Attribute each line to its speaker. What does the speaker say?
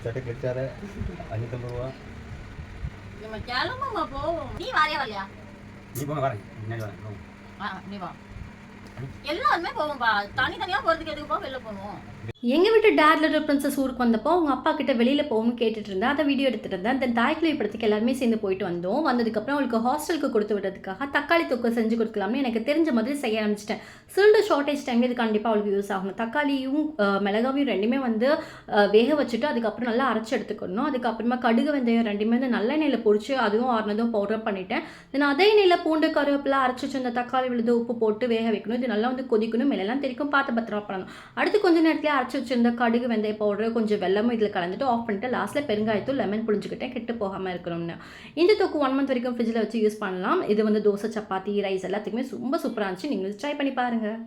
Speaker 1: சட்டை கெட்டாரு 550 ரூபா.
Speaker 2: நம்ம கிளம்புமா போவோம். நீ வாரியா வரலையா?
Speaker 1: நீ போங்க வரேன். முன்னாடி வரேன்.
Speaker 2: நீ வா. எல்லாருமே போவோம்பா. தனித்தனியா போறதுக்கு எதுக்கு வெளில போவோம்?
Speaker 3: எங்கள் வீட்டு டேட் லிட்டில் பிரின்சஸ் ஊருக்கு வந்தப்போ அவங்க அப்பா கிட்ட வெளியில் போகணும்னு கேட்டுட்டு இருந்தேன். அதை வீடியோ எடுத்துகிட்டு இருந்தேன். அந்த தாய்க்கிளை படத்துக்கு எல்லாருமே சேர்ந்து போயிட்டு வந்தோம். வந்ததுக்கப்புறம் அவளுக்கு ஹாஸ்டலுக்கு கொடுத்து விடுறதுக்காக தக்காளி தொக்கு செஞ்சு கொடுக்கலாம்னு எனக்கு தெரிஞ்ச மாதிரி செய்ய ஆரம்பிச்சிட்டேன். சில்டு ஷார்ட்டேஜ் டைம் இது கண்டிப்பாக அவளுக்கு யூஸ் ஆகணும். தக்காளியும் மிளகாவையும் ரெண்டுமே வேக வச்சுட்டு அதுக்கப்புறம் நல்லா அரைச்சி எடுத்துக்கணும். அதுக்கப்புறமா கடுகு வெந்தயம் ரெண்டுமே நல்லெண்ணெயில் பொரிச்சு அதுவும் ஆறுனதும் பவுடர் பண்ணிட்டேன். தென் அதே எண்ணெயில் பூண்டு கருவேப்பிலை அரைச்சி வச்சு அந்த தக்காளி விழுது உப்பு போட்டு வேக வைக்கணும். இது நல்லா கொதிக்கணும். மேலெல்லாம் தெரிக்கும், பார்த்து பத்திரமா பண்ணணும். அடுத்து கொஞ்சம் நேரத்தில் அரைச்சி வச்சிருந்த கடுகு வெந்தய பவுடர் கொஞ்சம் வெல்லமும் இதில் கலந்துட்டு ஆஃப் பண்ணிட்டு லாஸ்ட்டில் பெருங்காயத்தூள் லெமன் புளிஞ்சுக்கிட்டேன் கெட்டு போகாமல் இருக்கணும்னு. இந்த தொக்கு 1 மந்த் வரைக்கும் ஃப்ரிட்ஜில் வச்சு யூஸ் பண்ணலாம். இது தோசை சப்பாத்தி ரைஸ் எல்லாத்துக்குமே ரொம்ப சூப்பராக இருந்துச்சு. நீங்கள் ட்ரை பண்ணி பாருங்கள்.